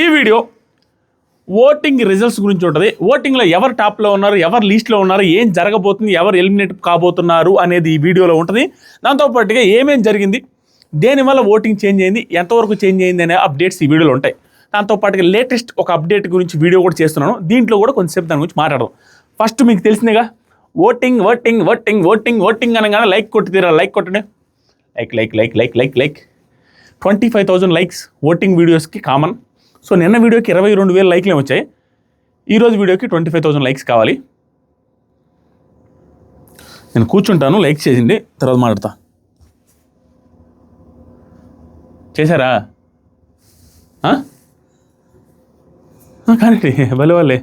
ఈ video voting results గురించి ఉంటుంది. ఓటింగ్లో ఎవరు టాప్లో ఉన్నారు, ఎవరు లీస్ట్లో ఉన్నారు, ఏం జరగబోతుంది, ఎవరు ఎలిమినేట్ కాబోతున్నారు అనేది ఈ వీడియోలో ఉంటుంది. దాంతోపాటుగా ఏమేం జరిగింది, దేనివల్ల ఓటింగ్ చేంజ్ అయింది, ఎంతవరకు చేంజ్ అయింది అనే అప్డేట్స్ ఈ వీడియోలో ఉంటాయి. దాంతోపాటుగా లేటెస్ట్ ఒక అప్డేట్ గురించి వీడియో కూడా చేస్తున్నాను. దీంట్లో కూడా కొంచెంసేపు దాని గురించి మాట్లాడదాం. ఫస్ట్ మీకు తెలిసిందేగా, voting voting voting voting voting అనగానే లైక్ కొట్టి తీరా. లైక్ కొట్టండి. Like like like like like like 25,000 likes voting వీడియోస్కి కామన్. సో నిన్న వీడియోకి 22,000 లైక్లే వచ్చాయి. ఈరోజు వీడియోకి 25,000 లైక్స్ కావాలి. నేను కూర్చుంటాను, లైక్ చేసింది తర్వాత మాట్లాడతా. చేశారా? కానీ భలే వాళ్ళే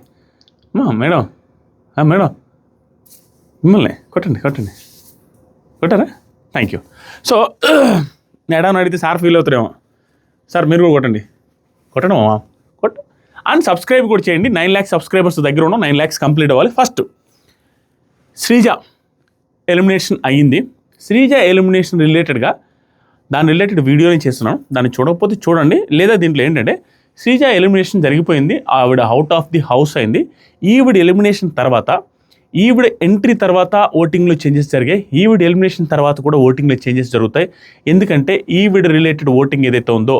మేడం మేడం మిమ్మల్ని కొట్టండి కొట్టారా? Thank you. సో మేడం అడిగితే సార్ ఫీల్ అవుతారేమో. సార్ మీరు కూడా కొట్టడం అండ్ సబ్స్క్రైబ్ కూడా చేయండి. 9 lakhs సబ్స్క్రైబర్స్ దగ్గర ఉన్నాం. 9 lakhs కంప్లీట్ అవ్వాలి. ఫస్ట్ శ్రీజ ఎలిమినేషన్ అయ్యింది. శ్రీజ ఎలిమినేషన్ రిలేటెడ్గా దాని రిలేటెడ్ వీడియోని చేస్తున్నాను. దాన్ని చూడకపోతే చూడండి. లేదా దీంట్లో ఏంటంటే శ్రీజ ఎలిమినేషన్ జరిగిపోయింది, ఆవిడ అవుట్ ఆఫ్ ది హౌస్ అయింది. ఈవిడ ఎలిమినేషన్ తర్వాత, ఈవిడ ఎంట్రీ తర్వాత ఓటింగ్లో చేంజెస్ జరిగాయి. ఈవిడ ఎలిమినేషన్ తర్వాత కూడా ఓటింగ్లో చేంజెస్ జరుగుతాయి. ఎందుకంటే ఈవిడ రిలేటెడ్ ఓటింగ్ ఏదైతే ఉందో,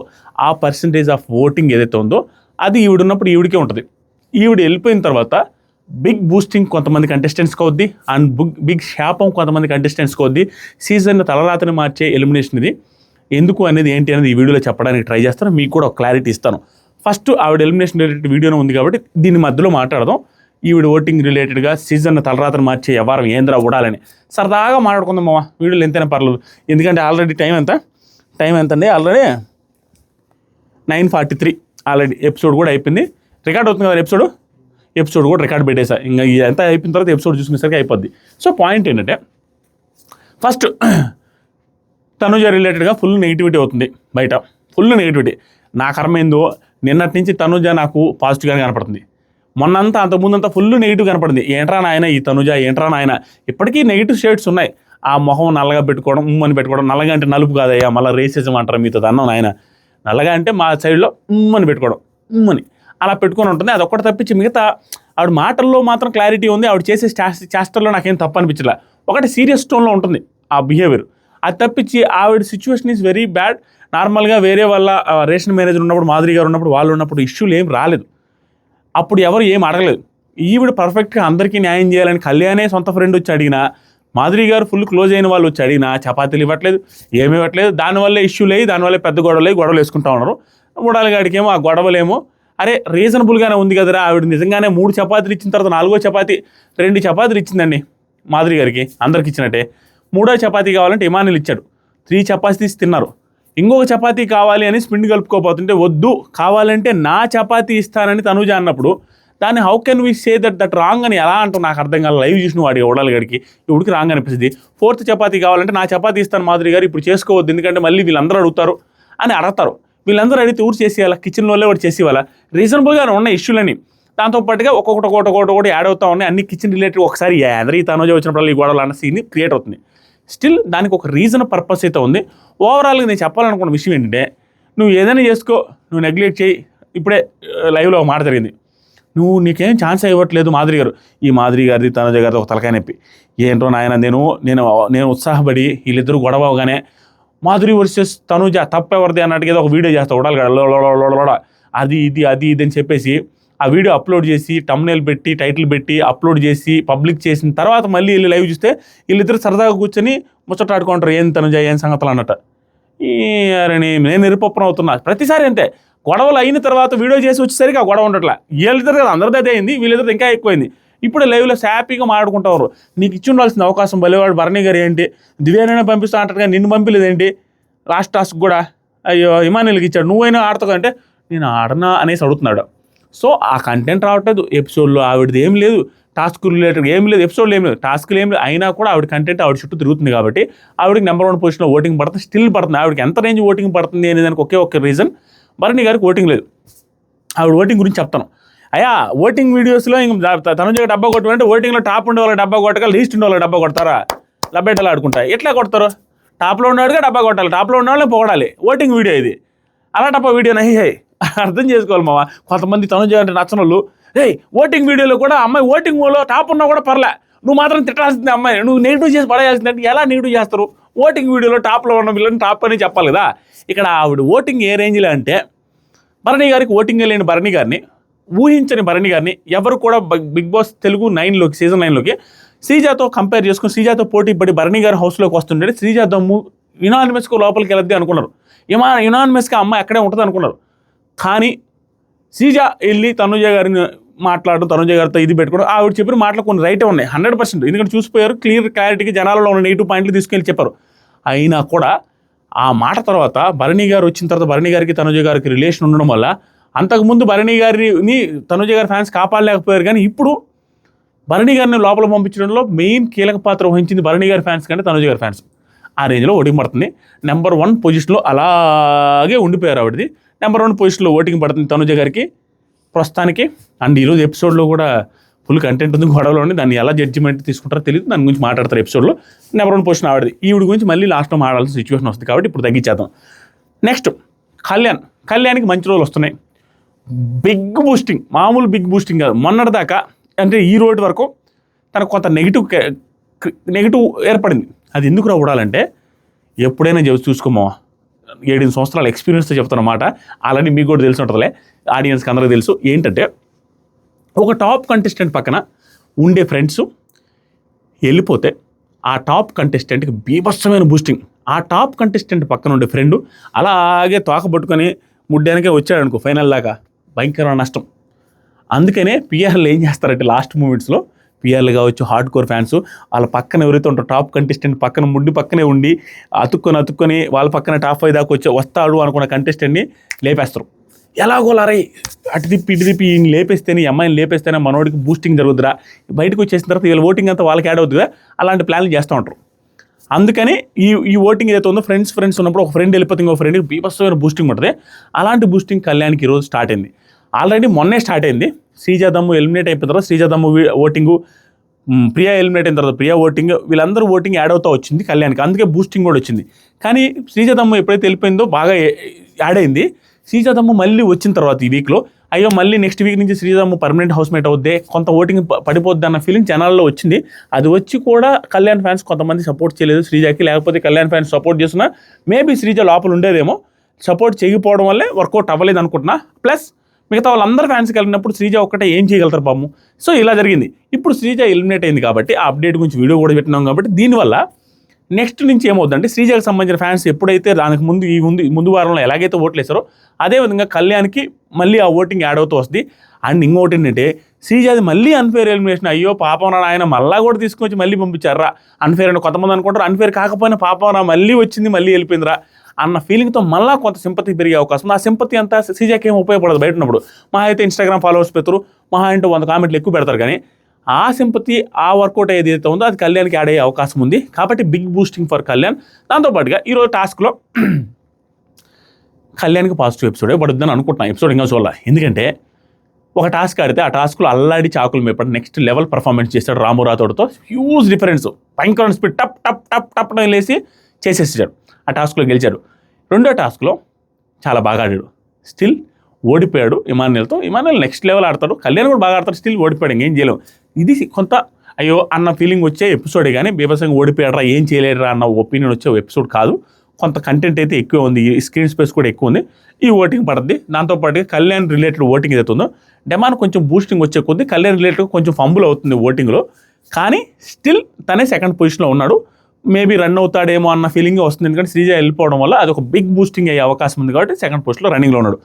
ఆ పర్సంటేజ్ ఆఫ్ ఓటింగ్ ఏదైతే ఉందో అది ఈవిడ ఉన్నప్పుడు ఈవిడికే ఉంటుంది. ఈవిడ వెళ్ళిపోయిన తర్వాత బిగ్ బూస్టింగ్ కొంతమంది కంటెస్టెంట్స్కి అవుద్ది, అండ్ బిగ్ శాపం కొంతమంది కంటెస్టెంట్స్కి అవుద్ది. సీజన్ తలరాతని మార్చే ఎలిమినేషన్ ఇది. ఎందుకు అనేది ఏంటి అనేది ఈ వీడియోలో చెప్పడానికి ట్రై చేస్తాను. మీకు కూడా ఒక క్లారిటీ ఇస్తాను. ఫస్ట్ ఆవిడ ఎలిమినేషన్ రిలేటెడ్ వీడియోనే ఉంది కాబట్టి దీని మధ్యలో మాట్లాడదాం. ఈవిడ ఓటింగ్ రిలేటెడ్గా సీజన్ తలరాతని మార్చే వ్యవహారం ఏంద్రా ఊడాలని సరదాగా మాట్లాడుకుందాం మామ. వీడియోలు ఎంతైనా పర్లేదు. ఎందుకంటే ఆల్రెడీ టైం ఎంత అండి? ఆల్రెడీ 9:43 ఆల్రెడీ ఎపిసోడ్ కూడా అయిపోయింది. రికార్డ్ అవుతుంది కదా ఎపిసోడ్ కూడా రికార్డ్ పెట్టేసా. ఇంకా ఎంత అయిపోయిన తర్వాత ఎపిసోడ్ చూసుకునేసరికి అయిపోద్ది. సో పాయింట్ ఏంటంటే, ఫస్ట్ తనుజ రిలేటెడ్గా ఫుల్ నెగిటివిటీ అవుతుంది బయట. Full negativity. నా కర్మ ఏందో నిన్నటి నుంచి తనుజ నాకు పాజిటివ్గానే కనపడుతుంది. మొన్నంతా అంతకుముందంతా ఫుల్ నెగిటివ్ కనపడింది. ఏంట్రా నాయన ఈ తనుజ, ఏంట్రా నాయన. ఇప్పటికీ నెగిటివ్ షేడ్స్ ఉన్నాయి. ఆ మొహం నల్లగా పెట్టుకోవడం, ఉమ్మని పెట్టుకోవడం. నల్లగా అంటే నలుపు కాదయ్యా, మళ్ళీ రేసిజం అంటారు మీతో అన్నాం నాయన. నల్లగా అంటే మా సైడ్లో ఉమ్మని పెట్టుకోవడం, ఉమ్మని అలా పెట్టుకొని ఉంటుంది. అది ఒక్కటి తప్పించి మిగతా ఆవిడ మాటల్లో మాత్రం క్లారిటీ ఉంది. ఆవిడ చేసే చేష్టల్లో నాకేం తప్పు అనిపించలే. ఒకటి సీరియస్ టోన్లో ఉంటుంది ఆ బిహేవియర్. అది తప్పించి ఆవిడ సిచ్యువేషన్ ఈజ్ వెరీ బ్యాడ్. నార్మల్గా వేరే వాళ్ళ రేషన్ మేనేజర్ ఉన్నప్పుడు, మాధురి గారు ఉన్నప్పుడు, వాళ్ళు ఉన్నప్పుడు ఇష్యూలు ఏం రాలేదు. అప్పుడు ఎవరు ఏం అడగలేదు. ఈవిడ పర్ఫెక్ట్గా అందరికీ న్యాయం చేయాలని కళ్యాణే సొంత ఫ్రెండ్ వచ్చి అడిగినా, మాధురి గారు ఫుల్ క్లోజ్ అయిన వాళ్ళు వచ్చి అడిగినా చపాతీలు ఇవ్వట్లేదు, ఏమి ఇవ్వట్లేదు. దానివల్ల ఇష్యూలు అయ్యి, దానివల్ల పెద్ద గొడవలు వేసుకుంటా ఉన్నారు. ఉడాలి గాడికేమో ఆ గొడవలేమో అరే రీజనబుల్గానే ఉంది కదరా. ఆవిడ నిజంగానే 3 చపాతీలు ఇచ్చిన తర్వాత 4వ చపాతీ 2 చపాతీలు ఇచ్చిందండి మాధురి గారికి, అందరికి ఇచ్చినట్టే. 3వ చపాతీ కావాలంటే ఇమానులు ఇచ్చాడు. 3 చపాతీస్ తిన్నారు. ఇంకొక చపాతీ కావాలి అని స్పిండ్ కలుపుకోపోతుంటే, వద్దు కావాలంటే నా చపాతీ ఇస్తానని తనుజ అన్నప్పుడు దాన్ని how can we say that wrong అని ఎలా అంటావు? నాకు అర్థం కాదు. లైవ్ చూసిన వాడి ఉడాలి గడికి ఇప్పటికి రాంగ్ అనిపిస్తుంది. 4th చపాతీ కావాలంటే నా చపాతీ ఇస్తాను మాధురి గారు, ఇప్పుడు చేసుకోవద్దు ఎందుకంటే మళ్ళీ వీళ్ళందరూ అడుగుతారు అని అడగతారు. వీళ్ళందరూ అడిగితే ఊరు చేసేయాలా, కిచెన్లోనే ఒకటి చేసేవాళ్ళ. రీజనబుల్గానే ఉన్న ఇష్యూలని. దాంతోపాటుగా ఒక్కొక్కటి యాడ్ అవుతా ఉన్నాయి. అన్ని కిచెన్ రిలేటెడ్. ఒకసారి అందరూ ఈ తనుజ వచ్చినప్పుడు ఈ గొడవలు అన్న సీన్ క్రియేట్ అవుతుంది. స్టిల్ దానికి ఒక రీజన్ పర్పస్ అయితే ఉంది. ఓవరాల్గా నేను చెప్పాలనుకున్న విషయం ఏంటంటే, నువ్వు ఏదైనా చేసుకో, నువ్వు నెగ్లెక్ట్ చేయి. ఇప్పుడే లైవ్లో ఒక మాట జరిగింది, నీకేం ఛాన్స్ ఇవ్వట్లేదు మాధురి గారు. ఈ మాధురి గారిది తనుజ గారిది ఒక తలకాయ నొప్పి. ఏంటో నాయన, నేను ఉత్సాహపడి వీళ్ళిద్దరూ గొడవ అవగానే మాధురి వర్సెస్ తనుజ తప్పెవరిది అన్నట్టుగా ఏదో ఒక వీడియో చేస్తా ఉడాలి కదా, అది ఇది అని చెప్పేసి ఆ వీడియో అప్లోడ్ చేసి తమ్నెయిల్ పెట్టి టైటిల్ పెట్టి అప్లోడ్ చేసి పబ్లిక్ చేసిన తర్వాత మళ్ళీ వెళ్ళి లైవ్ చూస్తే వీళ్ళిద్దరు సరదాగా కూర్చొని ముచ్చటాడుకుంటారు, ఏం తనుజ ఏం సంగతులు అన్నట్టు. నేను నిరుపప్పన అవుతున్నా. ప్రతిసారి అంతే. గొడవలు అయిన తర్వాత వీడియో చేసి వచ్చేసరికి ఆ గొడవ ఉండట్లా. వీళ్ళిద్దరు కదా అందరిది అదే అయింది, వీళ్ళిద్దరు ఇంకా ఎక్కువైంది. ఇప్పుడు లైవ్లో హ్యాపీగా మాట్లాడుకుంటారు. నీకు ఇచ్చి ఉండాల్సిన అవకాశం బలివాడు భరణి గారు ఏంటి, దివ్యానైనా పంపిస్తా అంటారుగా, నిన్ను పంపిలేదేంటి? లాస్ట్ టాస్క్ కూడా అయ్యో ఇమానుయల్కి ఇచ్చాడు, నువ్వైనా ఆడతావు అంటే నేను ఆడనా అనేసి అడుగుతున్నాడు. సో ఆ కంటెంట్ రావట్లేదు ఎపిసోడ్లో. ఆవిడది ఏం లేదు, టాస్క్ రిలేటెడ్ ఏం లేదు, ఎపిసోడ్లో ఏం లేదు, టాస్క్లు ఏం లేదు. అయినా కూడా ఆవిడ కంటెంట్ ఆవిడ చుట్టూ తిరుగుతుంది కాబట్టి ఆవిడకి నెంబర్ 1 పొజిషన్లో ఓటింగ్ పడుతుంది. స్టిల్ పడుతుంది. ఆవిడకి ఎంత రేంజ్ ఓటింగ్ పడుతుంది అనే దానికి ఒకే రీజన్, భరణి గారికి ఓటింగ్ లేదు. ఆవిడ ఓటింగ్ గురించి చెప్తాను. అయ్యా ఓటింగ్ వీడియోస్లో ఇంక తనుజ డబ్బా కొట్టుకుంటే ఓటింగ్లో టాప్ ఉండే వాళ్ళకి డబ్బా కొట్టగా లీస్ట్ ఉండే వాళ్ళకి డబ్బా కొడతారా? లబ్బెట్టలు ఆడుకుంటాయి. ఎట్లా కొడతారు? టాప్లో ఉన్నవాడిగా డబ్బా కొట్టాలి, టాప్లో ఉన్నవాళ్ళని పొగడాలి. ఓటింగ్ వీడియో ఇది. అలా డబ్బా వీడియో నహి హై. అర్థం చేసుకోవాలి మావా. కొంతమంది తనుజ అంటే నచ్చని వాళ్ళు, ఓటింగ్ వీడియోలో కూడా అమ్మాయి ఓటింగ్లో టాప్ ఉన్నా కూడా పర్లే, నువ్వు మాత్రం తిట్టాల్సింది అమ్మాయి, నువ్వు నెగిటివ్ చేసి పడేయాల్సింది అంటే ఎలా నెగిటివ్ చేస్తారు? ఓటింగ్ వీడియోలో టాప్లో ఉన్న వీళ్ళని టాప్ అని చెప్పాలి కదా. ఇక్కడ ఆవిడ ఓటింగ్ ఏ రేంజ్లో అంటే, భరణి గారికి ఓటింగ్ లేని భరణి గారిని, ఊహించని భరణి గారిని ఎవరు కూడా బిగ్ బాస్ తెలుగు 9లోకి సీజన్ 9లోకి శ్రీజాతో కంపేర్ చేసుకుని శ్రీజాతో పోటీ పడి భరణి గారి హౌస్లోకి వస్తుంటే శ్రీజా దమ్ము యునానిమస్గా లోపలికి వెళ్ళద్ది అనుకున్నారు. యునానిమస్గా అమ్మాయి అక్కడే ఉంటుంది అనుకున్నారు. కానీ శ్రీజ వెళ్ళి తనుజ గారిని మాట్లాడడం, తనుజ గారితో ఇది పెట్టుకోవడం, ఆవిడ చెప్పిన మాటలు కొన్ని రైటే ఉన్నాయి 100%. ఎందుకంటే చూసిపోయారు, క్లియర్ క్లారిటీకి జనాలలో ఉన్న నెగిటివ్ పాయింట్లు తీసుకెళ్ళి చెప్పారు. అయినా కూడా ఆ మాట తర్వాత భరణి గారు వచ్చిన తర్వాత భరణి గారికి తనుజ గారికి రిలేషన్ ఉండడం వల్ల అంతకుముందు భరణి గారిని తనుజ గారి ఫ్యాన్స్ కాపాడలేకపోయారు. కానీ ఇప్పుడు భరణి గారిని లోపల పంపించడంలో మెయిన్ కీలక పాత్ర వహించింది భరణి గారి ఫ్యాన్స్ కంటే తనుజ గారి ఫ్యాన్స్. ఆ రేంజ్లో ఓటింగ్ పడుతుంది. నెంబర్ 1 పొజిషన్లో అలాగే ఉండిపోయారు ఆవిడది. నెంబర్ 1 పొజిషన్లో ఓటింగ్ పడుతుంది తనుజ గారికి ప్రస్తుతానికి. అండ్ ఈరోజు ఎపిసోడ్లో కూడా ఫుల్ కంటెంట్ ఉంది, గొడవలో ఉంది. దాన్ని ఎలా జడ్జిమెంట్ తీసుకుంటారో తెలియదు, దాని గురించి మాట్లాడతారు ఎపిసోడ్లో. నెంబర్ 1 పొజిషన్ ఆవిడది. ఈవిడ గురించి మళ్ళీ లాస్ట్లో మాట్లాడాల్సిన సిచ్యువేషన్ వస్తుంది కాబట్టి ఇప్పుడు తగ్గించేద్దాం. నెక్స్ట్ కళ్యాణ్కి మంచి రోజులు వస్తున్నాయి. బిగ్ బూస్టింగ్, మామూలు బిగ్ బూస్టింగ్ కాదు. మొన్నటిదాకా అంటే ఈ రోజు వరకు తనకు కొంత నెగిటివ్ ఏర్పడింది. అది ఎందుకు రావడాలంటే, ఎప్పుడైనా చూసుకోమా 7 సంవత్సరాల ఎక్స్పీరియన్స్తో చెప్తున్నమాట. అలానే మీకు కూడా తెలిసి ఉంటుందిలే, ఆడియన్స్కి అందరికీ తెలుసు. ఏంటంటే, ఒక టాప్ కంటెస్టెంట్ పక్కన ఉండే ఫ్రెండ్స్ వెళ్ళిపోతే ఆ టాప్ కంటెస్టెంట్కి బీభత్సమైన బూస్టింగ్. ఆ టాప్ కంటెస్టెంట్ పక్కన ఉండే ఫ్రెండ్ అలాగే తోకబట్టుకొని ముడ్డానికే వచ్చాడు అనుకో ఫైనల్ దాకా, భయంకరమైన నష్టం. అందుకనే పిఆర్లు ఏం చేస్తారంటే లాస్ట్ మూమెంట్స్లో పిఆర్లు కావచ్చు, హార్డ్ కోర్ ఫ్యాన్స్ వాళ్ళ పక్కన ఎవరైతే ఉంటారో టాప్ కంటెస్టెంట్ పక్కన ముడ్డి పక్కనే ఉండి అతుక్కొని వాళ్ళ పక్కన టాప్ 5 దాకా వస్తాడు అనుకున్న కంటెస్టెంట్ని లేపేస్తారు. ఎలాగోలారై అటు తిప్పి ఇటు తిప్పి ఈయన లేపేస్తేనే, ఈ అమ్మాయిని లేపేస్తేనే మనోడికి బూస్టింగ్ జరుగుద్దురా, బయటకు వచ్చేసిన తర్వాత వీళ్ళ ఓటింగ్ అంతా వాళ్ళకి యాడ్ అవుతుందా, అలాంటి ప్లాన్లు చేస్తూ ఉంటారు. అందుకని ఈ ఓటింగ్ ఏదైతే ఉందో ఫ్రెండ్స్ ఉన్నప్పుడు ఒక ఫ్రెండ్ వెళ్ళిపోతే ఇంకో ఫ్రెండ్కి బీభత్సమైన బూస్టింగ్ ఉంటుంది. అలాంటి బూస్టింగ్ కళ్యాణ్కి ఈరోజు స్టార్ట్ అయింది. ఆల్రెడీ మొన్నే స్టార్ట్ అయింది. శ్రీజా దమ్ము ఎలిమినేట్ అయిపోయిన తర్వాత శ్రీజా దమ్ము ఓటింగు, ప్రియా ఎలిమినేట్ అయిన తర్వాత ప్రియా ఓటింగ్, వీళ్ళందరూ ఓటింగ్ యాడ్ అవుతూ వచ్చింది కళ్యాణ్కి. అందుకే బూస్టింగ్ కూడా వచ్చింది. కానీ శ్రీజా దమ్ము ఎప్పుడైతే వెళ్ళిపోయిందో బాగా యాడ్ అయింది. శ్రీజా దమ్ము మళ్ళీ వచ్చిన తర్వాత ఈ వీక్లో అయ్యో మళ్ళీ నెక్స్ట్ వీక్ నుంచి శ్రీజా దమ్ము పర్మనెంట్ హౌస్మేట్ అవుద్దే, కొంత ఓటింగ్ పడిపోద్ది అన్న ఫీలింగ్ జనాల్లో వచ్చింది. అది వచ్చి కూడా కళ్యాణ్ ఫ్యాన్స్ కొంతమంది సపోర్ట్ చేయలేదు శ్రీజాకి. లేకపోతే కళ్యాణ్ ఫ్యాన్స్ సపోర్ట్ చేస్తున్నా మేబీ శ్రీజా లోపల ఉండేదేమో. సపోర్ట్ చేయకపోవడం వల్లే వర్కౌట్ అవ్వలేదు అనుకుంటున్నా. ప్లస్ మిగతా వాళ్ళందరూ ఫ్యాన్స్కి వెళ్ళినప్పుడు శ్రీజ ఒక్కటే ఏం చేయగలుగుతారు పాము. సో ఇలా జరిగింది. ఇప్పుడు శ్రీజ ఎలిమినేట్ అయింది కాబట్టి ఆ అప్డేట్ గురించి వీడియో కూడా పెట్టినాం కాబట్టి దీనివల్ల నెక్స్ట్ నుంచి ఏమవుతుందంటే శ్రీజకి సంబంధించిన ఫ్యాన్స్ ఎప్పుడైతే దానికి ముందు వారంలో ఎలాగైతే ఓట్లు వేస్తారో అదేవిధంగా కళ్యాణ్కి మళ్ళీ ఆ ఓటింగ్ యాడ్ అవుతూ వస్తుంది. అండ్ ఇంకోటి ఏంటంటే శ్రీజాది మళ్ళీ అన్ఫేర్ ఎలిమినేషన్, అయ్యో పాపం రా ఆయన మళ్ళీ కూడా తీసుకొచ్చి మళ్ళీ పంపించారా, అన్ఫేర్ అని కొంతమంది అనుకుంటారు. అన్ఫేర్ కాకపోయినా పాపం రా మళ్ళీ వచ్చింది మళ్ళీ వెళ్ళిపోయిందిరా అన్న ఫీలింగ్తో మళ్ళీ కొంత సింపతి పెరిగే అవకాశం. ఆ సింపతి అంతా శ్రీజాకి ఏం ఉపయోగపడదు బయట ఉన్నప్పుడు. మహా అయితే ఇన్స్టాగ్రామ్ ఫాలోవర్స్ పెడతారు, మహా అంటే 100 కామెంట్లు ఎక్కువ పెడతారు. కానీ ఆ సింపతి, ఆ వర్కౌట్ ఏది అయితే ఉందో అది కళ్యాణ్కి యాడ్ అయ్యే అవకాశం ఉంది. కాబట్టి బిగ్ బూస్టింగ్ ఫర్ కళ్యాణ్. దాంతోపాటుగా ఈరోజు టాస్క్లో కళ్యాణ్కి పాజిటివ్ ఎపిసోడే పడుతుందని అనుకుంటున్నాను. ఎపిసోడ్ ఇంకా చూడాలి. ఎందుకంటే ఒక టాస్క్ ఆడితే ఆ టాస్క్లో అల్లాడి చాకులు మేపడి నెక్స్ట్ లెవెల్ పర్ఫార్మెన్స్ చేశాడు రాము రాథోడ్తో. హ్యూజ్ డిఫరెన్స్, భయంకరమైన స్పీడ్, టప్ టప్ టప్ టప్ లేసి చేసేసాడు. ఆ టాస్క్లో గెలిచాడు. రెండో టాస్క్లో చాలా బాగా ఆడాడు. స్టిల్ ఓడిపోయాడు ఇమాన్యుయల్తో. ఇమాన్యుయల్ నెక్స్ట్ లెవెల్ ఆడతాడు, కళ్యాణ్ కూడా బాగా ఆడతాడు. స్టిల్ ఓడిపోయాడు, ఇంకేం చేయలేము. ఇది కొంత అయ్యో అన్న ఫీలింగ్ వచ్చే ఎపిసోడే కానీ బీభత్సంగా ఓడిపోయాడరా ఏం చేయలేడురా అన్న ఒపీనియన్ వచ్చే ఎపిసోడ్ కాదు. కొంత కంటెంట్ అయితే ఎక్కువ ఉంది, స్క్రీన్ స్పేస్ కూడా ఎక్కువ ఉంది. ఈ ఓటింగ్ పడుతుంది. దాంతోపాటు కళ్యాణ్ రిలేటెడ్ ఓటింగ్ ఏదైతే ఉందో డెమాన్ కొంచెం బూస్టింగ్ వచ్చే కొద్దీ కళ్యాణ్ రిలేటెడ్ కొంచెం ఫంబుల్ అవుతుంది ఓటింగ్లో. కానీ స్టిల్ తనే సెకండ్ పొజిషన్లో ఉన్నాడు. మేబీ రన్ అవుతాడేమో అన్న ఫీలింగ్ వస్తుంది. ఎందుకంటే శ్రీజ వెళ్ళిపోవడం వల్ల అది ఒక బిగ్ బూస్టింగ్ అయ్యే అవకాశం ఉంది కాబట్టి సెకండ్ పొజిషన్లో రన్నింగ్లో ఉన్నాడు.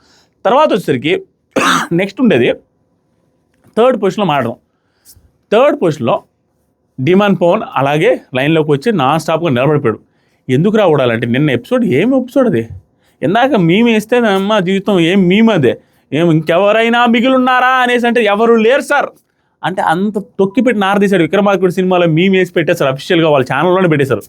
తర్వాత వచ్చేసరికి నెక్స్ట్ ఉండేది థర్డ్ పొజిషన్లో మాట్లాడడం. థర్డ్ పొజిషన్లో డిమాన్ పవన్ అలాగే లైన్లోకి వచ్చి నాన్ స్టాప్గా నిలబడిపోయాడు. ఎందుకు రావడాలంటే నిన్న ఎపిసోడ్ ఎపిసోడ్ అది ఇందాక మేము వేస్తే మా జీవితం అదే ఇంకెవరైనా మిగిలిన్నారా అనేసి అంటే ఎవరు లేరు సార్ అంటే అంత తొక్కిపెట్టి నారదీశాడు. విక్రమార్కుడు సినిమాలో వేసి పెట్టేశారు, అఫీషియల్గా వాళ్ళ ఛానల్లోనే పెట్టేశారు.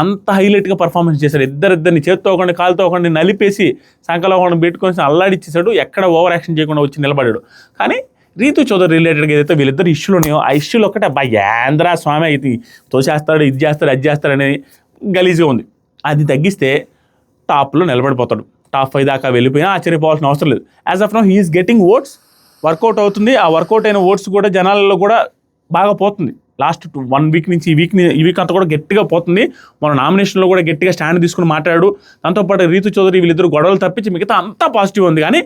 అంత హైలైట్గా పర్ఫార్మెన్స్ చేశారు. ఇద్దరిని చేత్తో ఒకటి కాలుతో ఒకటి నలిపేసి సంకలో ఒకటి పెట్టుకొని అల్లాడిచ్చేసాడు. ఎక్కడ ఓవర్ యాక్షన్ చేయకుండా వచ్చి నిలబడాడు. కానీ రీతు చౌదరి రిలేటెడ్గా ఏదైతే వీళ్ళిద్దరు ఇష్యూలు ఉన్నాయో ఆ ఇష్యూలు ఒక్కటే ఏంద్రా స్వామి అయితే తోసేస్తాడు, ఇది చేస్తాడు, అది చేస్తాడు అనేది గలీజ్గా ఉంది. అది తగ్గిస్తే టాప్లో నిలబడిపోతాడు. టాప్ 5 దాకా వెళ్ళిపోయినా ఆశ్చర్యపోవాల్సిన అవసరం లేదు. As of now he's getting votes, work out అవుతుంది. ఆ వర్కౌట్ అయిన ఓట్స్ కూడా జనాలలో కూడా బాగా పోతుంది. లాస్ట్ 1 వీక్ నుంచి ఈ వీక్ అంతా కూడా గట్టిగా పోతుంది. మన నామినేషన్లో కూడా గట్టిగా స్టాండ్ తీసుకుని మాట్లాడాడు. దాంతోపాటు రీతు చౌదరి వీళ్ళిద్దరు గొడవలు తప్పించి మిగతా అంతా పాజిటివ్ ఉంది. కానీ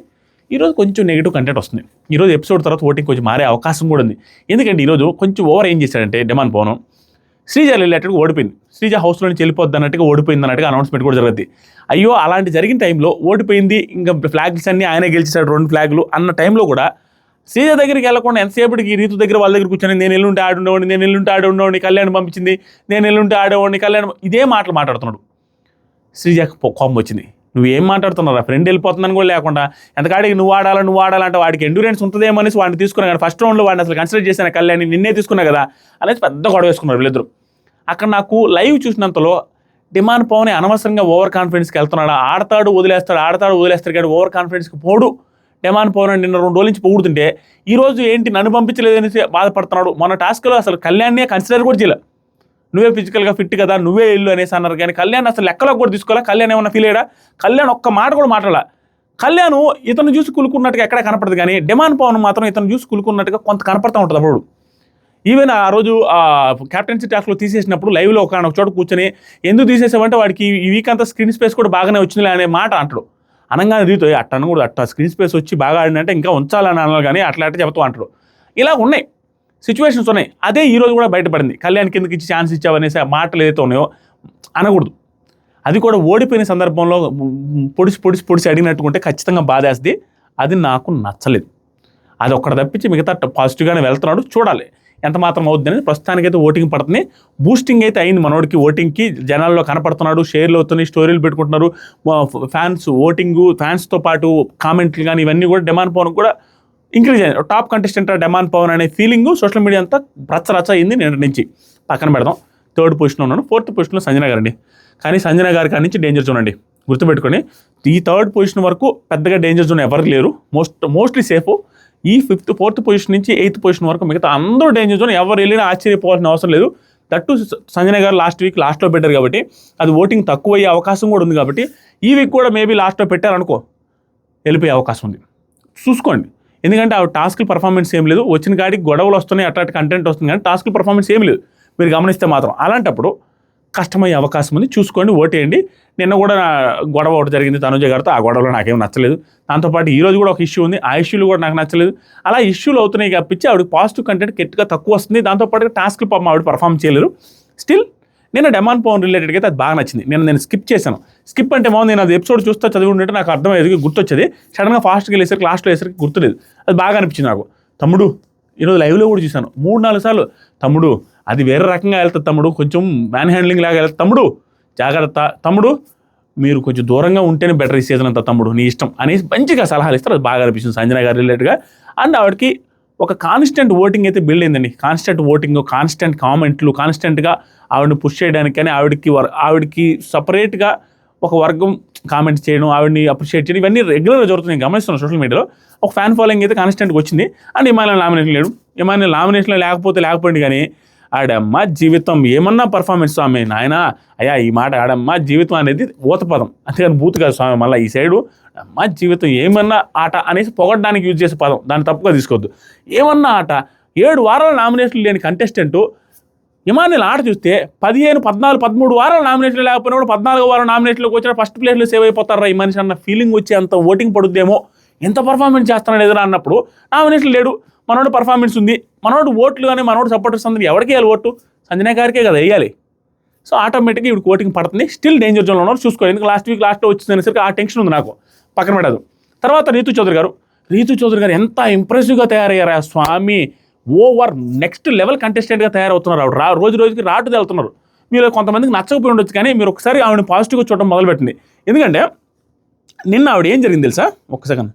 ఈరోజు కొంచెం నెగిటివ్ కంటెంట్ వస్తుంది. ఈరోజు ఎపిసోడ్ తర్వాత ఓటింగ్ కొంచెం మారే అవకాశం కూడా ఉంది. ఎందుకంటే ఈరోజు కొంచెం ఓవర్ ఏం చేశాడంటే డిమాండ్ పవన్ శ్రీజ రిలేటెడ్గా ఓడిపోయింది. శ్రీజ హౌస్లో నుంచి వెళ్ళిపోద్ది అన్నట్టుగా ఓడిపోయింది అన్నట్టుగా అనౌన్స్మెంట్ కూడా జరుగుతుంది. అయ్యో అలాంటి జరిగిన టైంలో ఓడిపోయింది, ఇంకా ఫ్లాగ్స్ అన్నీ ఆయనే గెలిచాడు 2 ఫ్లాగ్లు అన్న టైంలో కూడా శ్రీజ దగ్గరికి వెళ్ళకుండా ఎంతసేపటికి రీతు దగ్గర వాళ్ళ దగ్గర కూర్చొని నేను ఎల్లుంటే ఆడుండేవాడిని, నేను ఎల్లుంటే ఆడుండేవాడిని, కళ్యాణ్ పంపించింది, నేను ఎల్లుంటే ఆడేవాడిని, కళ్యాణ్ ఇదే మాటలు మాట్లాడుతున్నాడు. శ్రీజకు కోపం వచ్చింది. నువ్వు ఏం మాట్లాడుతున్నావు, ఫ్రెండ్ వెళ్ళిపోతుందని కూడా లేకుండా ఎంతకాడికి నువ్వు ఆడాలంటే వాడికి ఎండ్యూరెన్స్ ఉంటుందేమో అనేసి వాడిని తీసుకున్నా కానీ ఫస్ట్ రౌండ్లో వాడిని అసలు కన్సిడర్ చేశాను, కళ్యాణ్ నిన్నే తీసుకున్నా కదా అనేసి పెద్ద గొడవ వేసుకున్నారు వీళ్ళిద్దరు. అక్కడ నాకు లైవ్ చూసినంతలో డిమాండ్ పవన్ అనవసరంగా ఓవర్ కాన్ఫిడెన్స్కి వెళ్తున్నాడు. ఆడతాడు వదిలేస్తాడు కానీ ఓవర్ కాన్ఫిడెన్స్కి పోడు. డిమాండ్ పవన్ నిన్న 2 రోజుల నుంచి పొగుడుతుంటే ఈరోజు ఏంటి నన్ను పంపించలేదనేసి బాధపడుతున్నాడు. మన టాస్క్లో అసలు కళ్యాణ్నే కన్సిడర్ కూడా చేయలే. నువ్వే ఫిజికల్గా ఫిట్ కదా, నువ్వే ఇల్లు అనేసి అన్నారు. కానీ కళ్యాణ్ అసలు లెక్కలో కూడా తీసుకోవాలా. కళ్యాణ్ ఏమన్నా ఫీల్ అయ్యాడా? కళ్యాణ్ ఒక్క మాట కూడా మాట్లాడాల. కళ్యాణ్ ఇతను చూసి కులుకున్నట్టుగా ఎక్కడ కనపడదు, కానీ డిమాండ్ పవన్ మాత్రం ఇతను చూసి కులుకున్నట్టుగా కొంత కనపడతా ఉంటుంది అప్పుడు. ఈవెన్ ఆ రోజు క్యాప్టెన్సీ టాస్క్లో తీసేసినప్పుడు లైవ్లో ఒక చోట కూర్చొని ఎందుకు తీసేసామంటే వాడికి ఈ వీక్ అంతా స్క్రీన్ స్పేస్ కూడా బాగానే వచ్చిందిలే అనే మాట అంటాడు. అనగానే రీతో అట్ట స్క్రీన్ స్పేస్ వచ్చి బాగా ఆడినంటే ఇంకా ఉంచాలని అన్నారు, కానీ అట్లా చెబుతూ అంటాడు. ఇలా ఉన్నాయి సిచ్యువేషన్స్ ఉన్నాయి. అదే ఈరోజు కూడా బయటపడింది. కళ్యాణ్ కిందకి ఇచ్చి ఛాన్స్ ఇచ్చావనేసి ఆ మాటలు ఏదైతే ఉన్నాయో అనకూడదు. అది కూడా ఓడిపోయిన సందర్భంలో పొడిసి అడిగినట్టుకుంటే ఖచ్చితంగా బాధేస్తుంది. అది నాకు నచ్చలేదు. అది ఒక్కటి తప్పించి మిగతా పాజిటివ్గానే వెళ్తున్నాడు. చూడాలి ఎంత మాత్రం అవుతుంది అనేది. ప్రస్తుతానికైతే ఓటింగ్ పడుతుంది. బూస్టింగ్ అయితే అయింది మనోడికి. ఓటింగ్కి జనాల్లో కనపడుతున్నాడు, షేర్లు అవుతున్నాయి, స్టోరీలు పెట్టుకుంటున్నారు. ఫ్యాన్స్ ఓటింగు, ఫ్యాన్స్తో పాటు కామెంట్లు కానీ ఇవన్నీ కూడా డిమాండ్ పవన్ కూడా ఇంక్రీజ్ అయింది. టాప్ కంటెస్టెంట్ డిమాండ్ పవన్ అనే ఫీలింగ్ సోషల్ మీడియా అంతా రచ్చ అయింది. నిన్నటి నుంచి పక్కన పెడదాం. 3rd పొజిషన్లో ఉన్నాను. 4th పొజిషన్లో సంజన గారు అండి. కానీ సంజన గారి కాడి నుంచి డేంజర్ జోన్ అండి, గుర్తుపెట్టుకొని. ఈ 3rd పొజిషన్ వరకు పెద్దగా డేంజర్ జోన్ ఎవరు లేరు, మోస్ట్లీ సేఫ్. ఈ 4th పొజిషన్ నుంచి 8th పొజిషన్ వరకు మిగతా అందరూ డేంజర్ జోన్. ఎవరు వెళ్ళినా ఆశ్చర్యపోవాల్సిన అవసరం లేదు. దట్టు సంజన గారు లాస్ట్లో పెట్టారు కాబట్టి అది ఓటింగ్ తక్కువ అయ్యే అవకాశం కూడా ఉంది. కాబట్టి ఈ వీక్ కూడా మేబీ లాస్ట్లో పెట్టారనుకో వెళ్ళిపోయే అవకాశం ఉంది. చూసుకోండి. ఎందుకంటే ఆ టాస్క్ పర్ఫార్మెన్స్ ఏం లేదు. వచ్చిన కాడికి గొడవలు వస్తున్నాయి, అట్లాంటి కంటెంట్ వస్తుంది, కానీ టాస్క్ పర్ఫార్మెన్స్ ఏం లేదు మీరు గమనిస్తే మాత్రం. అలాంటప్పుడు కష్టమయ్యే అవకాశం ఉంది. చూసుకోండి, ఓటేయండి. నిన్న కూడా గొడవ ఒకటి జరిగింది తనుజ గారితో. ఆ గొడవలో నాకేం నచ్చలేదు. దాంతోపాటు ఈరోజు కూడా ఒక ఇష్యూ ఉంది, ఆ ఇష్యూలు కూడా నాకు నచ్చలేదు. అలా ఇష్యూలు అవుతున్నాయి కాబట్టి ఆవిడకి పాజిటివ్ కంటెంట్ గట్టిగా తక్కువ వస్తుంది. దాంతోపాటు టాస్క్లు పాపం ఆవిడ పర్ఫార్మ్ చేయలేరు. స్టిల్ నిన్న డిమాండ్ పవన్ రిలేటెడ్గా అయితే అది బాగా నచ్చింది. నేను స్కిప్ చేశాను. స్కిప్ అంటే బాగుంది. నేను అది ఎపిసోడ్ చూస్తా చదివి ఉంటే నాకు అర్థమయ్యేది, గుర్తొచ్చేది. సడన్గా ఫాస్ట్గా వెళ్ళేసరికి లాస్ట్లో వేసరికి గుర్తులేదు. అది బాగా అనిపించింది నాకు. తమ్ముడు ఈరోజు లైవ్లో కూడా చూశాను 3-4 సార్లు, తమ్ముడు అది వేరే రకంగా వెళ్తుంది తమ్ముడు, కొంచెం మ్యాన్ హ్యాండ్లింగ్ లాగా వెళ్తుంది తమ్ముడు, జాగ్రత్త తమ్ముడు, మీరు కొంచెం దూరంగా ఉంటేనే బెటర్ ఈ సీజన్ అంతా తమ్ముడు, నీ ఇష్టం అనేసి మంచిగా సలహాలు ఇస్తారు. అది బాగా అనిపించింది సంజన గారు రిలేటెడ్గా. అండ్ ఆవిడకి ఒక కాన్స్టెంట్ ఓటింగ్ అయితే బిల్డ్ అయిందండి. కాన్స్టెంట్ ఓటింగ్, కాన్స్టెంట్ కామెంట్లు, కాన్స్టెంట్గా ఆవిడని పుష్ చేయడానికి. కానీ ఆవిడకి సపరేట్గా ఒక వర్గం కామెంట్స్ చేయడం, ఆవిడని అప్రిషియేట్ చేయడం, ఇవన్నీ రెగ్యులర్గా జరుగుతున్నాయి. గమనిస్తున్నాను సోషల్ మీడియాలో. ఒక ఫ్యాన్ ఫాలోయింగ్ అయితే కాన్స్టెంట్గా వచ్చింది. అండ్ ఇమాన్యుల్ నామినేషన్ లేడు. ఇమాన్యుల్ నామినేషన్లో లేకపోయింది. కానీ ఆడమ్మ జీవితం ఏమన్నా పర్ఫార్మెన్స్ స్వామి నాయన అయ్యా, ఈ మాట ఆడమ్మ జీవితం అనేది ఊత పదం, అంతేగాని బూత్ కాదు స్వామి. మళ్ళీ ఈ సైడు అమ్మ జీవితం ఏమన్నా ఆట అనేసి పొగడ్డానికి యూజ్ చేసే పదం, దాన్ని తప్పుగా తీసుకోవద్దు. ఏమన్నా ఆట. 7 వారాల నామినేషన్లు లేని కంటెస్టెంట్ ఇమాన్యుల్ ఆట చూస్తే 15, 14, 13 వారాల నామినేషన్లు లేకపోయినా కూడా 14వ వారం నామినేషన్లోకి వచ్చిన ఫస్ట్ ప్లేస్లో సేవ్ అయిపోతారా ఈ మనిషి అన్న ఫీలింగ్ వచ్చి అంత ఓటింగ్ పడుద్దేమో, ఎంత పర్ఫార్మెన్స్ చేస్తున్నాడు ఎదురా అన్నప్పుడు నామినేషన్ లేడు, మనోడు పర్ఫార్మెన్స్ ఉంది, మనోడు ఓట్లు కానీ మనోడు సపోర్టర్స్ అందరూ ఎవరికి వేయాలి ఓటు? సంజన గారికే కదా వేయాలి. సో ఆటోమేటిక్గా ఇప్పుడు ఓటింగ్ పడుతుంది. స్టిల్ డేంజర్ జోన్లో ఉన్నారు, చూసుకోండి. ఎందుకంటే లాస్ట్లో వచ్చిందనేసరికి ఆ టెన్షన్ ఉంది నాకు, పక్కన పెట్టదు. తర్వాత రీతు చౌదరి గారు ఎంత ఇంప్రెసివ్గా తయారయ్యారా స్వామి. ఓవర్ నెక్స్ట్ లెవెల్ కంటెస్టెంట్గా తయారవుతున్నారు. ఆవిడ రోజుకి రాటు వెళ్తున్నారు. మీరు కొంతమందికి నచ్చకపోయి ఉండొచ్చు, కానీ మీరు ఒకసారి ఆవిడని పాజిటివ్గా చూడడం మొదలుపెట్టింది. ఎందుకంటే నిన్న ఆవిడ ఏం జరిగింది తెలుసా? ఒక్క సెకండ్.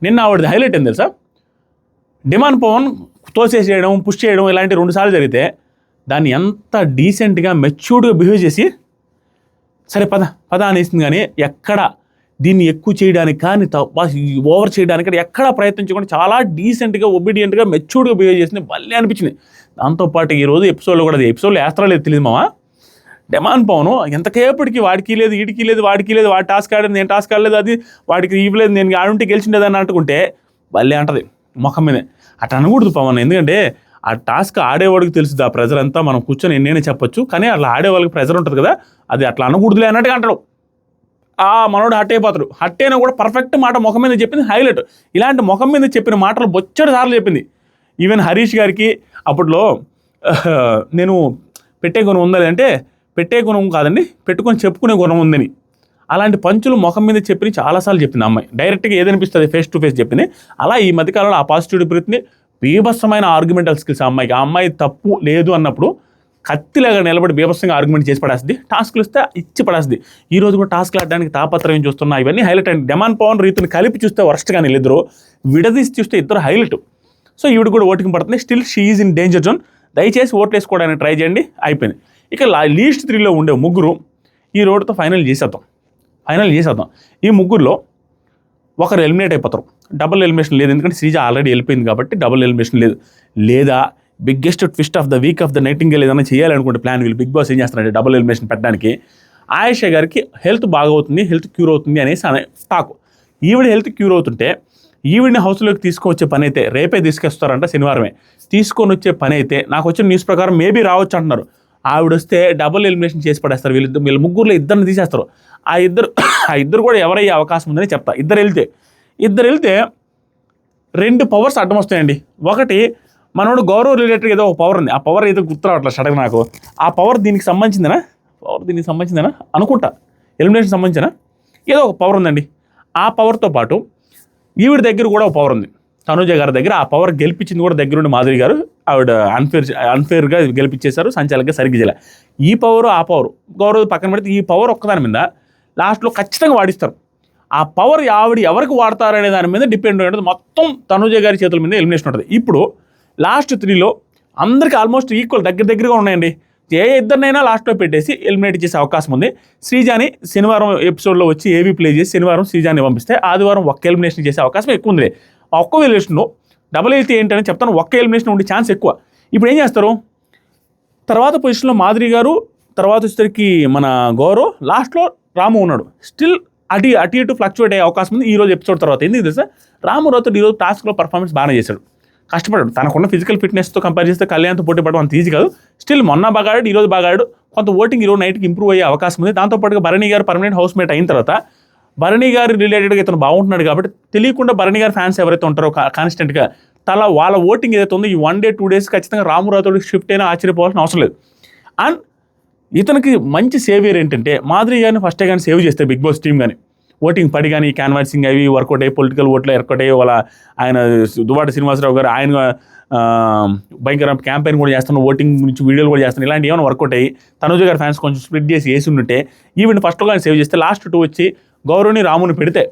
నిన్న ఆవిడది హైలైట్ ఏంది తెలుసా? డిమాండ్ పవన్ తోసేసేయడం, పుష్ చేయడం ఇలాంటి 2 సార్లు జరిగితే దాన్ని ఎంత డీసెంట్గా మెచ్యూర్డ్గా బిహేవ్ చేసి సరే పద అనేసింది. కానీ ఎక్కడ దీన్ని ఎక్కువ చేయడానికి కానీ ఓవర్ చేయడానికి ఎక్కడా ప్రయత్నించకుండా చాలా డీసెంట్గా, ఒబీడియంట్గా, మెచ్యూర్డ్గా బిహేవ్ చేసింది. భలే అనిపించింది. దాంతోపాటు ఈరోజు ఎపిసోడ్లో కూడా, అది ఎపిసోడ్లో వేస్తారో లేదు తెలియదు మామ, డెమాన్ పవన్ ఎంతకేపటికి వాడికి లేదు వీడికి లేదు వాడికి లేదు వాడి టాస్క్ ఆడలేదు నేను టాస్క్ ఆడలేదు అది వాడికి ఇవ్వలేదు నేను ఆడుంటే గెలిచిండేదని అంటుకుంటే భలే అంటది ముఖం మీదే. అట్లా అనకూడదు పవన్, ఎందుకంటే ఆ టాస్క్ ఆడేవాడికి తెలుస్తుంది ఆ ప్రెజర్ అంతా. మనం కూర్చొని ఎన్నైనా చెప్పొచ్చు, కానీ అట్లా ఆడేవాళ్ళకి ప్రెజర్ ఉంటుంది కదా, అది అట్లా అనకూడదులే అన్నట్టుగా అంటాడు. మనోడు హట్ అయిపోతాడు. హట్ అయినా కూడా పర్ఫెక్ట్ మాట ముఖం మీద చెప్పింది హైలైట్. ఇలాంటి ముఖం మీద చెప్పిన మాటలు బొచ్చడు సార్లు చెప్పింది. ఈవెన్ హరీష్ గారికి అప్పట్లో నేను పెట్టే గుణం ఉందని అంటే పెట్టే గుణం కాదండి, పెట్టుకొని చెప్పుకునే గుణం ఉందని, అలాంటి పంచులు ముఖం మీద చెప్పి చాలాసార్లు చెప్పింది అమ్మాయి. డైరెక్ట్గా ఏదనిపిస్తుంది ఫేస్ టు ఫేస్ చెప్పింది. అలా ఈ మధ్యకాలంలో ఆ పాజిటివిటీ పెరుగుతుంది. బీభత్సమైన ఆర్గ్యుమెంటల్ స్కిల్స్ అమ్మాయికి. ఆ అమ్మాయి తప్పు లేదు అన్నప్పుడు కత్తిలాగా నిలబడి బీభత్సంగా ఆర్గ్యుమెంట్ చేసి పడేస్తుంది. టాస్క్లు ఇస్తే ఇచ్చి పడేస్తుంది. ఈ రోజు కూడా టాస్క్లు ఆడడానికి తాపత్రయం చూస్తున్నా. ఇవన్నీ హైలైట్ అండి. డెమాన్ పవన్ రీతిని కలిపి చూస్తే వర్స్ట్ కానీ ఇద్దరు విడదీసి చూస్తే ఇద్దరు హైలైట్. సో ఈవిడ కూడా ఓటింగ్ పడుతుంది. Still she is in danger zone. దయచేసి ఓట్లు వేసుకోవడానికి ట్రై చేయండి. అయిపోయింది. ఇక లీస్ట్ 3లో ఉండే ముగ్గురు ఈ రోడ్తో ఫైనల్ చేసేద్దాం. ఈ ముగ్గురులో ఒకరు ఎలిమినేట్ అయిపోతారు. డబుల్ ఎలిమినేషన్ లేదు, ఎందుకంటే శ్రీజ ఆల్రెడీ వెళ్ళిపోయింది కాబట్టి డబుల్ ఎలిమినేషన్ లేదు. లేదా biggest twist of the week off the nightingale ఏదైనా చేయాలనుకుంటే ప్లాన్ వీళ్ళు బిగ్ బాస్ ఏం చేస్తున్నారంటే డబుల్ ఎలిమినేషన్ పెట్టడానికి ఆయేషా గారికి హెల్త్ బాగవుతుంది, హెల్త్ క్యూర్ అవుతుంది అనేసి టాకు. ఈవిడ హెల్త్ క్యూర్ అవుతుంటే ఈవిడిని హౌస్లోకి తీసుకొచ్చే పని అయితే రేపే తీసుకొస్తారంట, శనివారమే తీసుకొని వచ్చే పని అయితే నాకు వచ్చిన న్యూస్ ప్రకారం మేబీ రావచ్చు అంటున్నారు. ఆవిడ వస్తే డబుల్ ఎలిమినేషన్ చేసి పడేస్తారు. వీళ్ళ ముగ్గురులో ఇద్దరిని తీసేస్తారు. ఆ ఇద్దరు కూడా ఎవరయ్యే అవకాశం ఉందని చెప్తా. ఇద్దరు వెళ్తే 2 పవర్స్ అడ్డం వస్తాయండి. ఒకటి మనోడు గౌరవ రిలేటెడ్ ఏదో ఒక పవర్ ఉంది. ఆ పవర్ ఏదో గుర్తురావట్లేదు సడన్ నాకు. ఆ పవర్ దీనికి సంబంధించిందేనా అనుకుంటా. ఎలిమినేషన్ సంబంధించిన ఏదో ఒక పవర్ ఉందండి. ఆ పవర్తో పాటు ఈవిడ దగ్గర కూడా ఒక పవర్ ఉంది. తనుజ గారి దగ్గర ఆ పవర్ గెలిపించింది కూడా దగ్గరుండి మాధురి గారు. ఆవిడ అన్ఫేర్గా గెలిపించేశారు, సంచాలకంగా సరిగ్గా చేయాలి. ఈ పవర్ ఆ పవర్ గౌరవ పక్కన పెడితే ఈ పవర్ ఒక్కదాని మీద లాస్ట్లో ఖచ్చితంగా వాడిస్తారు. ఆ పవర్ ఆవిడ ఎవరికి వాడతారనే దాని మీద డిపెండ్ ఉంటుంది. మొత్తం తనుజ గారి చేతుల మీద ఎలిమినేషన్ ఉంటుంది. ఇప్పుడు లాస్ట్ 3లో అందరికీ ఆల్మోస్ట్ ఈక్వల్ దగ్గరగా ఉన్నాయండి. ఏ ఇద్దరినైనా లాస్ట్లో పెట్టేసి ఎలిమినేట్ చేసే అవకాశం ఉంది. శ్రీజాని శనివారం ఎపిసోడ్లో వచ్చి ఏవీ ప్లే చేసి శనివారం శ్రీజాని పంపిస్తే ఆదివారం ఒక్క ఎలిమినేషన్ చేసే అవకాశం ఎక్కువ ఉంది. ఆ ఒక్క ఎలిమినేషన్లో డబుల్ అయితే ఏంటని చెప్తాను. ఒక్క ఎలిమినేషన్ ఉండే ఛాన్స్ ఎక్కువ. ఇప్పుడు ఏం చేస్తారు, తర్వాత పొజిషన్లో మాధురి గారు, తర్వాత వచ్చేసరికి మన గౌరవ్, లాస్ట్లో రాము ఉన్నాడు. స్టిల్ అటు ఇటు ఫ్లక్చువేట్ అయ్యే అవకాశం ఉంది ఈరోజు ఎపిసోడ్ తర్వాత. ఎందుకు తెలుసా, రాము రావుతో ఈరోజు టాస్క్లో పర్ఫార్మెన్స్ బాగానే చేశాడు, కష్టపడాడు. తనకున్న ఫిజికల్ ఫిట్నెస్తో కంపేర్ చేస్తే కళ్యాణ్తో పోటీ పడడం అంత ఈజీ కాదు. స్టిల్ మొన్న బాగాడు, ఈరోజు బాగాడు. కొంత ఓటింగ్ ఈరోజు నైట్కి ఇంప్రూవ్ అయ్యే అవకాశం ఉంది. దాంతోపాటుగా Bharani garu permanent house mate అయిన తర్వాత భరణి గారి రిలేటెడ్గా ఇతను బాగుంటున్నాడు కాబట్టి తెలియకుండా భరణి గారి ఫ్యాన్స్ ఎవరైతే ఉంటారో కాన్స్టెంట్గా వాళ్ళ ఓటింగ్ ఏదైతే ఉందో ఈ 1 day 2 days ఖచ్చితంగా రామురావుతోడికి షిఫ్ట్ అయినా ఆశ్చర్యపోవాల్సిన అవసరం లేదు. అండ్ ఇతనికి మంచి సేవియర్ ఏంటంటే మాధురి గారిని ఫస్టే కానీ సేవ్ చేస్తే బిగ్ బాస్ టీమ్ కానీ ఓటింగ్ పడి కానీ క్యాన్వాసింగ్ అవి వర్కౌట్ అయ్యి పొలిటికల్ ఓట్లు వర్కౌట్ అయ్యి వాళ్ళ ఆయన దువ్వాడ శ్రీనివాసరావు గారు ఆయన భయంకర క్యాంపెయిన్ కూడా చేస్తున్నారు, ఓటింగ్ గురించి వీడియోలు కూడా చేస్తున్నారు. ఇలాంటి ఏమైనా వర్కౌట్ అయ్యి తనుజ గారి ఫ్యాన్స్ కొంచెం స్ప్లిట్ చేసి వేసి ఉంటే ఈవెన్ ఫస్ట్లో కానీ సేవ్ చేస్తే లాస్ట్ 2 వచ్చి గౌరవ్ని రాముని పెడితే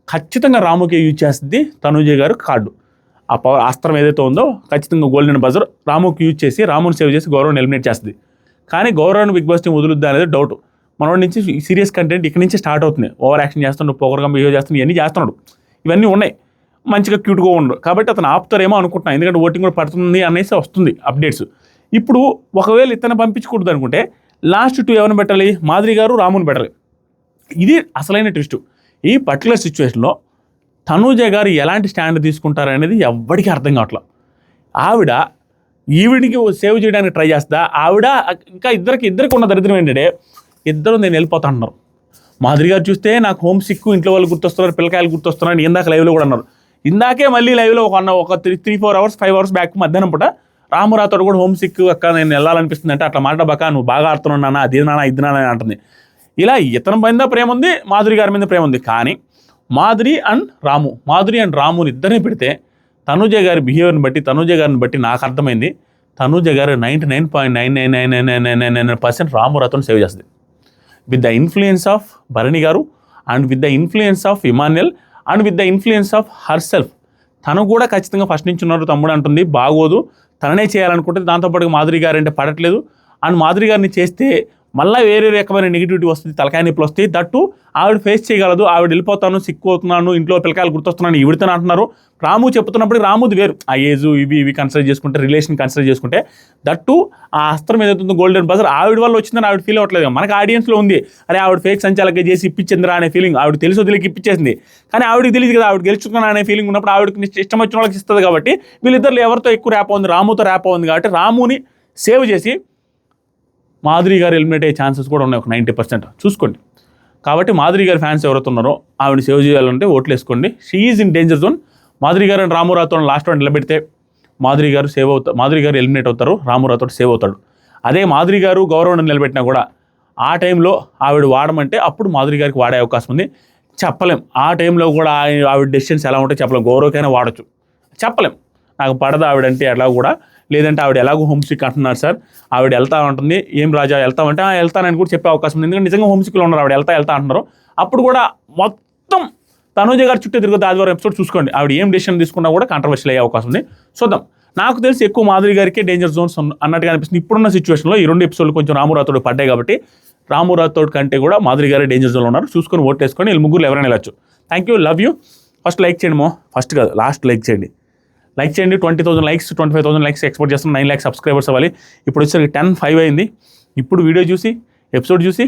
ఖచ్చితంగా రాముకి యూజ్ చేస్తుంది తనుజ గారు కార్డు. ఆ పవర్ అస్త్రం ఏదైతే ఉందో ఖచ్చితంగా గోల్డెన్ బజర్ రాముకి యూజ్ చేసి రాముని సేవ్ చేసి గౌరవ్ని ఎలిమినేట్ చేస్తుంది. కానీ గౌరవ్ని బిగ్ బాస్ టీం వదులుద్దా అనేది డౌట్. మనోడి నుంచి సీరియస్ కంటెంట్ ఇక్కడి నుంచి స్టార్ట్ అవుతుంది. ఓవర్ యాక్షన్ చేస్తున్నాడు, పొగరగా బిహేవ్ చేస్తున్నాడు, ఇవన్నీ చేస్తున్నాడు. ఇవన్నీ ఉన్నాయి, మంచిగా క్యూట్గా ఉండడు కాబట్టి అతను ఆపుతారేమో అనుకుంటున్నాను. ఎందుకంటే ఓటింగ్ కూడా పడుతుంది అనేసి వస్తుంది అప్డేట్స్. ఇప్పుడు ఒకవేళ ఇతను పంపించకూడదు అనుకుంటే లాస్ట్ 2 ఎవరిని పెట్టాలి, మాధురి గారు రాముని పెట్టాలి. ఇది అసలైన ట్విస్ట్. ఈ పర్టికులర్ సిచ్యువేషన్లో తనూజ గారు ఎలాంటి స్టాండ్ తీసుకుంటారనేది ఎవ్వడికి అర్థం కావట్లేదు. ఆవిడ ఈవిడికి సేవ్ చేయడానికి ట్రై చేస్తా. ఆవిడ ఇంకా ఇద్దరికి ఉన్న దరిద్రం ఏంటంటే ఇద్దరు నేను వెళ్ళిపోతా అంటున్నారు. మాధురి గారు చూస్తే నాకు హోమ్ సిక్, ఇంట్లో వాళ్ళు గుర్తొస్తున్నారు, పిల్లకాయలు గుర్తొస్తున్నారు. ఇందాక లైవ్లో కూడా అన్నారు. ఇందాకే మళ్ళీ లైవ్లో ఒక 3-4 hours 5 hours బ్యాక్ మధ్యాహ్నం పూట రామురాతో కూడా హోమ్ సిక్ అక్క నేను వెళ్ళాలనిపిస్తుంది అంటే అట్లా మాట్లాడబాక, నువ్వు బాగా ఆడుతున్నావు నాన్న, అది నాన్న ఇది నాన్న అని అంటుంది. ఇలా ఇతని మీద ప్రేమ ఉంది, మాధురి గారి మీద ప్రేమ ఉంది. కానీ మాధురి అండ్ రాముని ఇద్దరిని పెడితే తనూజ గారి బిహేవియర్ని బట్టి, తనూజ గారిని బట్టి నాకు అర్థమైంది తనూజ గారు 99.9999% రామురాతో సేవ్ చేస్తుంది. With the influence of Bharani గారు and with the influence of Emmanuel and with the influence of herself. తను కూడా ఖచ్చితంగా ఫస్ట్ నుంచి ఉన్నారు తమ్ముడు అంటుంది, బాగోదు, తననే చేయాలనుకుంటే. దాంతోపాటు మాధురి గారు అంటే పడట్లేదు. అండ్ మాధురి గారిని చేస్తే మళ్ళీ వేరే రకమైన నెగిటివిటీ వస్తుంది, తలకాయ నొప్పులు వస్తాయి. దట్టు ఆవిడ ఫేస్ చేయగలదు. ఆవిడ వెళ్ళిపోతాను, సిక్కు అవుతున్నాను, ఇంట్లో పిల్లకాయలు గుర్తొస్తున్నాను ఈవిడతోనే అంటున్నారు. రాము చెప్తున్నప్పుడు రాముది వేరు, ఆ ఏజ్ ఇవి కన్సిడర్ చేసుకుంటే, రిలేషన్ కన్సిడర్ చేసుకుంటే, దట్టు ఆ అస్త్రం ఏదైతుందో గోల్డెన్ బజర్ ఆవిడ వల్ల వచ్చిందని ఆవిడ ఫీల్ అవ్వట్లేదు. మనకు ఆడియన్స్లో ఉంది, అరే ఆవిడ ఫేక్ సంచాలక చేసి ఇప్పించిందిరా అనే ఫీలింగ్, ఆవిడ తెలుసో తెలియక ఇప్పించేసింది. కానీ ఆవిడకి తెలియదు కదా ఆవిడ గెలుచుకున్నా అనే ఫీలింగ్ ఉన్నప్పుడు ఆవిడకి ఇష్టం వచ్చిన వాళ్ళకి ఇస్తుంది. కాబట్టి వీళ్ళిద్దరు ఎవరితో ఎక్కువ ర్యాప్ ఉంది, రాముతో ర్యాప్ ఉంది. కాబట్టి రాముని సేవ్ చేసి మాధురి గారు ఎలిమినేట్ అయ్యే ఛాన్సెస్ కూడా ఉన్నాయి, ఒక 90% చూసుకోండి. కాబట్టి మాధురి గారి ఫ్యాన్స్ ఎవరైతే ఉన్నారో ఆవిడ సేవ్ చేయాలంటే ఓట్లు వేసుకోండి. She is in danger zone. Madhuri గారు and Ramu Rathod last round నిలబెడితే మాధురి గారు సేవ్ అవుతారు, మాధురి గారు ఎలిమినేట్ అవుతారు, రాము రాథోడ్ సేవ్ అవుతాడు. అదే మాధురి గారు గౌరవం నిలబెట్టినా కూడా ఆ టైంలో ఆవిడ వాడమంటే అప్పుడు మాధురి గారికి వాడే అవకాశం ఉంది. చెప్పలేం ఆ టైంలో కూడా ఆవిడ డెసిషన్స్ ఎలా ఉంటాయో చెప్పలేం. గౌరవకైనా వాడచ్చు, చెప్పలేం. నాకు పడదు ఆవిడంటే ఎలా కూడా, లేదంటే ఆవిడ ఎలాగో హోమ్సిక్ అంటున్నారు సార్, ఆవిడ వెళ్తా ఉంటుంది, ఏం రాజా వెళ్తామంటే వెళ్తానని కూడా చెప్పే అవకాశం ఉంది. ఎందుకంటే నిజంగా హోమ్సిక్లో ఉన్నారు, ఆవిడ వెళ్తా అంటున్నారు. అప్పుడు కూడా మొత్తం తనూజ గారు చుట్టూ తిరుగుతుంది. ఆదివారం ఎపిసోడ్ చూసుకోండి, ఆవిడ ఏం డెసిషన్ తీసుకున్నా కూడా కాంట్రవర్షియల్ అయ్యే అవకాశం ఉంది. చూద్దాం. నాకు తెలిసి ఎక్కువ మాధురి గారికే డేంజర్ జోన్స్ అన్నట్టుగా అనిపిస్తుంది ఇప్పుడున్న సిచ్యువేషన్లో. ఈ 2 ఎపిసోడ్లు కొంచెం రాము రాథోడ్ పడ్డాయి కాబట్టి రాము రాథోడ్ కంటే కూడా మాధురి గారే డేంజర్ జోన్లో ఉన్నారు. చూసుకొని ఓట్ వేసుకొని వీళ్ళు ముగ్గురు ఎవరైనా వెళ్ళచ్చు. Thank you, love you. First like చేయండి, ఫస్ట్ కాదు లాస్ట్ లైక్ చేయండి. 20,000 లైక్స్, 25,000 లైక్స్ ఎక్స్పెక్ట్ చేస్తాం. 9 lakhs సబ్స్క్రైబర్స్ అవ్వాలి. ఇప్పుడు వచ్చేసరికి 10:05 అయింది. ఇప్పుడు వీడియో చూసి ఎపిసోడ్ చూసి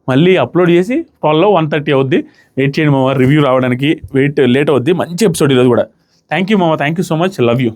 మళ్ళీ అప్లోడ్ చేసి 12 1:30 అవుద్ది. వెయిట్ చేయండి రివ్యూ రావడానికి లేట్ అవుద్ది. మంచి ఎపిసోడ్ ఈరోజు కూడా. Thank you thank you so much, love you.